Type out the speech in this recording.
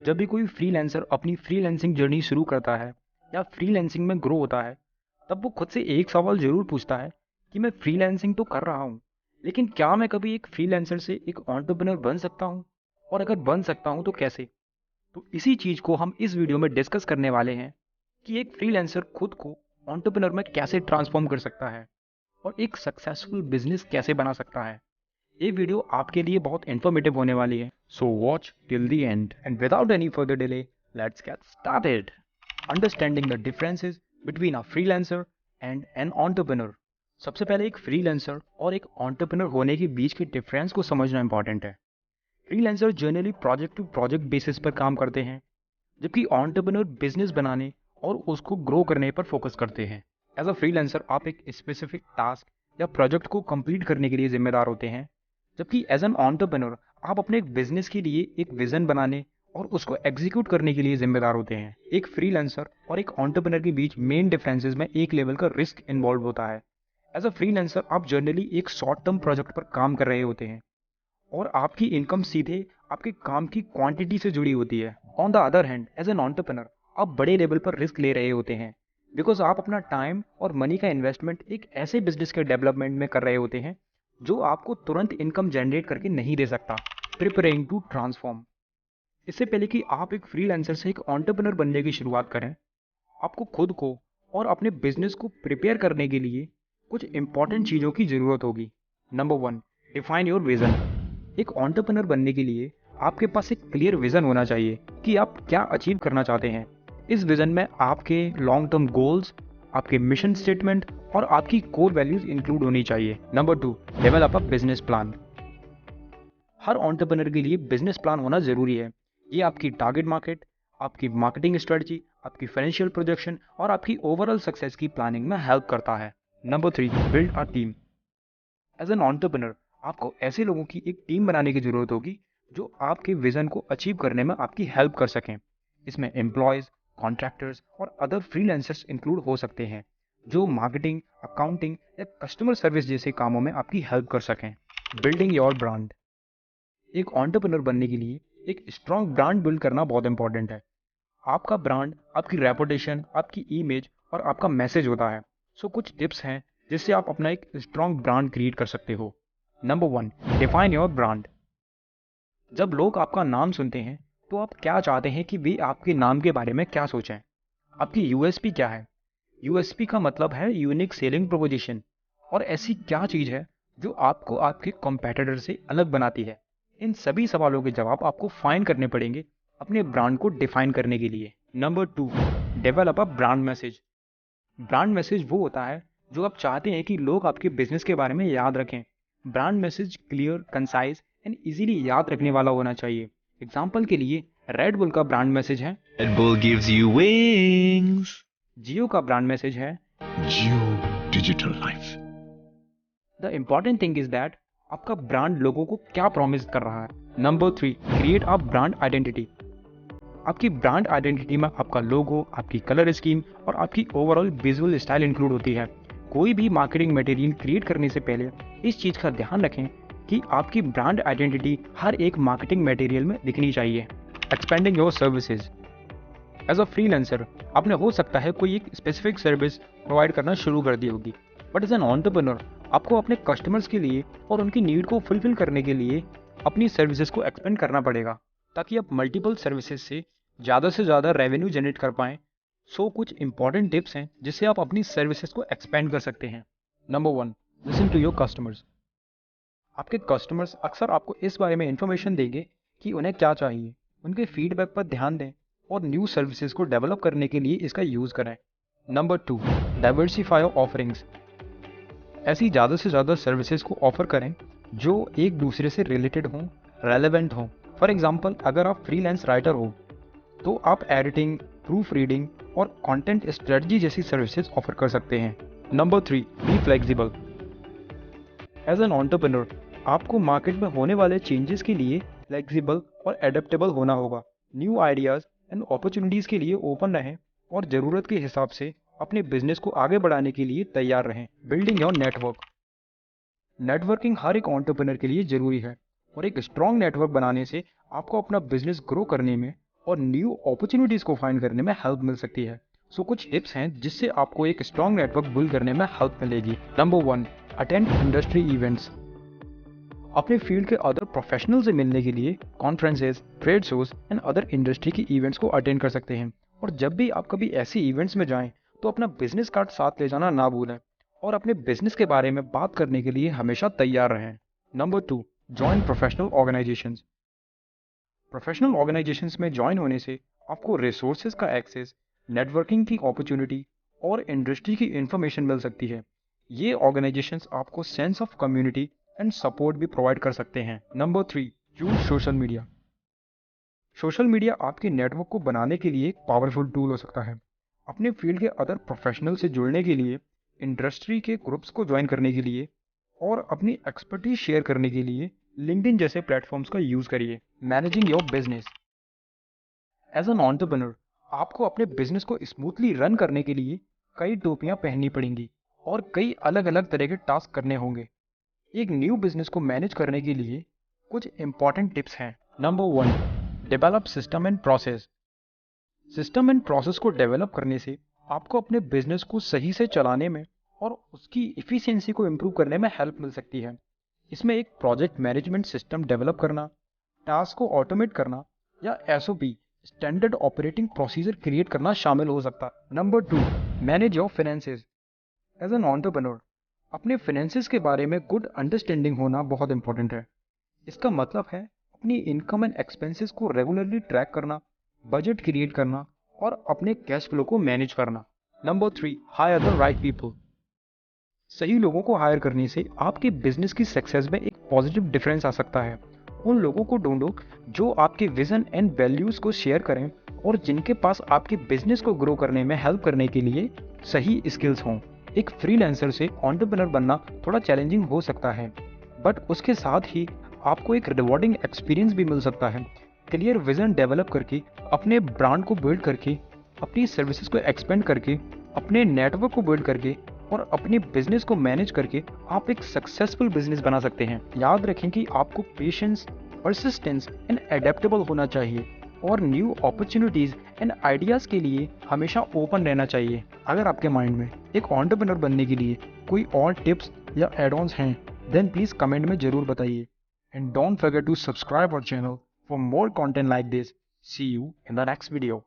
जब भी कोई फ्रीलांसर अपनी फ्रीलांसिंग जर्नी शुरू करता है या फ्रीलांसिंग में ग्रो होता है, तब वो खुद से एक सवाल ज़रूर पूछता है कि मैं फ्रीलांसिंग तो कर रहा हूँ, लेकिन क्या मैं कभी एक फ्रीलांसर से एक एंटरप्रेन्योर बन सकता हूँ? और अगर बन सकता हूँ तो कैसे? तो इसी चीज़ को हम इस वीडियो में डिस्कस करने वाले हैं कि एक फ्रीलांसर खुद को एंटरप्रेन्योर में कैसे ट्रांसफॉर्म कर सकता है और एक सक्सेसफुल बिजनेस कैसे बना सकता है। ये वीडियो आपके लिए बहुत इन्फॉर्मेटिव होने वाली है, so watch till the end and without any further delay let's get started. Understanding the differences between a freelancer and an entrepreneur. सबसे पहले एक फ्रीलांसर और एक एंटरप्रेन्योर होने के बीच के डिफरेंस को समझना इंपॉर्टेंट है। Freelancer generally project to project basis पर काम करते हैं, जबकि एंटरप्रेन्योर बिजनेस बनाने और उसको ग्रो करने पर फोकस करते हैं। एज अ फ्रीलांसर आप एक स्पेसिफिक टास्क या प्रोजेक्ट को कंप्लीट करने के लिए जिम्मेदार होते हैं, जबकि एज एन एंटरप्रेन्योर आप अपने एक बिजनेस के लिए एक विजन बनाने और उसको एग्जीक्यूट करने के लिए जिम्मेदार होते हैं। एक फ्रीलांसर और एक एंटरप्रेन्योर के बीच मेन डिफरेंसेस में एक लेवल का रिस्क इन्वॉल्व होता है। एज अ फ्रीलांसर आप जनरली एक शॉर्ट टर्म प्रोजेक्ट पर काम कर रहे होते हैं और आपकी इनकम सीधे आपके काम की क्वांटिटी से जुड़ी होती है। On the other hand as an entrepreneur आप बड़े लेवल पर रिस्क ले रहे होते हैं, बिकॉज आप अपना टाइम और मनी का इन्वेस्टमेंट एक ऐसे बिजनेस के डेवलपमेंट में कर रहे होते हैं जो आपको तुरंत इनकम जनरेट करके नहीं दे सकता। Preparing to transform. इससे पहले कि आप एक फ्रीलांसर से एक एंटरप्रेन्योर बनने की शुरुआत करें, आपको खुद को और अपने बिजनेस को प्रिपेयर करने के लिए कुछ इंपॉर्टेंट चीज़ों की ज़रूरत होगी। Number one, define your vision. एक एंटरप्रेन्योर बनने के लिए आपके पास एक क्लियर विजन होना चाहिए कि आप क्या अचीव करना चाहते हैं। इस विजन में आपके लॉन्ग टर्म गोल्स, आपके मिशन स्टेटमेंट और आपकी कोर वैल्यूज इंक्लूड होनी चाहिए। Number two, develop a business plan. हर एंटरप्रेन्योर के लिए बिजनेस प्लान होना जरूरी है। ये आपकी टारगेट मार्केट, आपकी मार्केटिंग स्ट्रेटजी, आपकी फाइनेंशियल प्रोजेक्शन और आपकी ओवरऑल सक्सेस की प्लानिंग में हेल्प करता है। Number three, build a team. As an entrepreneur आपको ऐसे लोगों की एक टीम बनाने की जरूरत होगी जो आपके विजन को अचीव करने में आपकी हेल्प कर सकें। इसमें एम्प्लॉयज, कॉन्ट्रैक्टर्स और अदर फ्रीलांसर्स इंक्लूड हो सकते हैं जो मार्केटिंग, अकाउंटिंग या कस्टमर सर्विस जैसे कामों में आपकी हेल्प कर सकें। Building your brand. एक एंटरप्रेन्योर बनने के लिए एक स्ट्रॉन्ग ब्रांड बिल्ड करना बहुत इंपॉर्टेंट है। आपका ब्रांड आपकी रेपुटेशन, आपकी इमेज और आपका मैसेज होता है। सो कुछ टिप्स हैं जिससे आप अपना एक स्ट्रॉन्ग ब्रांड क्रिएट कर सकते हो। Number one, define your brand. जब लोग आपका नाम सुनते हैं तो आप क्या चाहते हैं कि वे आपके नाम के बारे में क्या सोचें? आपकी यूएसपी क्या है? यूएसपी का मतलब है यूनिक सेलिंग प्रोपोजिशन। और ऐसी क्या चीज़ है जो आपको आपके कॉम्पेटिटर से अलग बनाती है? इन सभी सवालों के जवाब आपको फाइंड करने पड़ेंगे अपने ब्रांड को डिफाइन करने के लिए। Number two, develop a brand message. Brand message वो होता है जो आप चाहते हैं कि लोग आपके बिजनेस के बारे में याद रखें। Brand message clear, concise and easily याद रखने वाला होना चाहिए। एग्जाम्पल के लिए रेड बुल का ब्रांड मैसेज है Red Bull gives you wings. जियो का ब्रांड मैसेज है Geo Digital Life. The important thing is that आपका ब्रांड लोगों को क्या प्रॉमिस कर रहा है। Number three, create a brand identity. आपकी ब्रांड आइडेंटिटी में आपका लोगो, आपकी कलर स्कीम और आपकी ओवरऑल विजुअल स्टाइल इंक्लूड होती है। कोई भी मार्केटिंग मटेरियल क्रिएट करने से पहले इस चीज़ का ध्यान रखें कि आपकी ब्रांड आइडेंटिटी हर एक मार्केटिंग मटेरियल में दिखनी चाहिए। Expanding your services. As a freelancer आपने हो सकता है कोई एक स्पेसिफिक सर्विस प्रोवाइड करना शुरू कर दी होगी, बट एज एन एंटरप्रेन्योर आपको अपने कस्टमर्स के लिए और उनकी नीड को फुलफिल करने के लिए अपनी सर्विसेज को एक्सपेंड करना पड़ेगा ताकि आप मल्टीपल सर्विसेज से ज़्यादा रेवेन्यू जनरेट कर पाएँ। सो कुछ इंपॉर्टेंट टिप्स हैं जिससे आप अपनी सर्विसेज को एक्सपेंड कर सकते हैं। Number one, listen to your customers. आपके कस्टमर्स अक्सर आपको इस बारे में इंफॉर्मेशन देंगे कि उन्हें क्या चाहिए। उनके फीडबैक पर ध्यान दें और न्यू सर्विसेज को डेवलप करने के लिए इसका यूज़ करें। Number two, diversify offerings. ऐसी ज़्यादा से ज़्यादा सर्विसेज को ऑफर करें जो एक दूसरे से रिलेटेड हों, रेलेवेंट हों। फॉर एग्जांपल, अगर आप फ्रीलांस राइटर हो तो आप एडिटिंग, प्रूफ रीडिंग और कंटेंट स्ट्रेटजी जैसी सर्विसेज ऑफर कर सकते हैं। Number three, be flexible. As an entrepreneur आपको मार्केट में होने वाले चेंजेस के लिए फ्लेक्सिबल और एडेप्टेबल होना होगा। न्यू आइडियाज़ एंड अपॉर्चुनिटीज़ के लिए ओपन रहें और ज़रूरत के हिसाब से अपने बिजनेस को आगे बढ़ाने के लिए तैयार रहें। Building your network. नेटवर्किंग हर एक एंटरप्रेन्योर के लिए ज़रूरी है और एक स्ट्रॉन्ग नेटवर्क बनाने से आपको अपना बिजनेस ग्रो करने में और न्यू अपॉर्चुनिटीज़ को फाइंड करने में हेल्प मिल सकती है। सो कुछ टिप्स हैं जिससे आपको एक स्ट्रॉन्ग नेटवर्क बिल्ड करने में हेल्प मिलेगी। Number 1, attend industry events. अपने फील्ड के अदर प्रोफेशनल से मिलने के लिए conferences, trade shows and other industry की इवेंट्स को अटेंड कर सकते हैं। और जब भी आप कभी ऐसी इवेंट्स में जाएं तो अपना बिजनेस कार्ड साथ ले जाना ना भूलें और अपने बिजनेस के बारे में बात करने के लिए हमेशा तैयार रहें। Number 2, join professional organisations. Professional organisations में ज्वाइन होने से आपको रिसोर्सेज का एक्सेस, नेटवर्किंग की अपॉर्चुनिटी और इंडस्ट्री की इंफॉर्मेशन मिल सकती है। ये ऑर्गेनाइजेशंस आपको sense of community and support भी प्रोवाइड कर सकते हैं। Number 3, use social media. Social media आपके नेटवर्क को बनाने के लिए एक पावरफुल टूल हो सकता है। अपने फील्ड के अदर प्रोफेशनल से जुड़ने के लिए, इंडस्ट्री के ग्रुप्स को ज्वाइन करने के लिए और अपनी एक्सपर्टीज शेयर करने के लिए लिंक्डइन जैसे प्लेटफॉर्म्स का यूज करिए। Managing your business. As an entrepreneur आपको अपने बिजनेस को स्मूथली रन करने के लिए कई टोपियां पहननी पड़ेंगी और कई अलग अलग तरह के टास्क करने होंगे। एक न्यू बिजनेस को मैनेज करने के लिए कुछ इंपॉर्टेंट टिप्स हैं। Number 1, develop system and process. System and process को डेवलप करने से आपको अपने बिजनेस को सही से चलाने में और उसकी इफ़िशियंसी को इम्प्रूव करने में हेल्प मिल सकती है। इसमें एक प्रोजेक्ट मैनेजमेंट सिस्टम डेवलप करना, टास्क को ऑटोमेट करना या SOP standard operating procedure create करना शामिल हो सकता है। Number 2, manage your finances. As an entrepreneur अपने फाइनेंसेस के बारे में गुड अंडरस्टैंडिंग होना बहुत इंपॉर्टेंट है। इसका मतलब है अपनी इनकम एंड एक्सपेंसेस को रेगुलरली ट्रैक करना, बजट क्रिएट करना और अपने कैश फ्लो को मैनेज करना। Number 3, hire the right people. सही लोगों को हायर करने से आपके बिजनेस की सक्सेस में एक पॉजिटिव डिफरेंस आ सकता है। उन लोगों को ढूंढो जो आपके विजन एंड वैल्यूज को शेयर करें और जिनके पास आपके बिजनेस को ग्रो करने में हेल्प करने के लिए सही स्किल्स हों। एक फ्रीलांसर से एंटरप्रेन्योर बनना थोड़ा चैलेंजिंग हो सकता है, बट उसके साथ ही आपको एक रिवॉर्डिंग एक्सपीरियंस भी मिल सकता है। क्लियर विजन डेवलप करके, अपने ब्रांड को बिल्ड करके, अपनी सर्विसेज को एक्सपेंड करके, अपने नेटवर्क को बिल्ड करके और अपने बिजनेस को मैनेज करके आप एक सक्सेसफुल बिजनेस बना सकते हैं। याद रखें कि आपको पेशेंस, परसिस्टेंस एंड एडेप्टेबल होना चाहिए और न्यू अपॉर्चुनिटीज एंड आइडियाज के लिए हमेशा ओपन रहना चाहिए। अगर आपके माइंड में एक एंटरप्रेन्योर बनने के लिए कोई और टिप्स या एड ऑन्स हैं, देन प्लीज कमेंट में जरूर बताइए। And don't forget to subscribe our channel for more content like this. See you in the next video.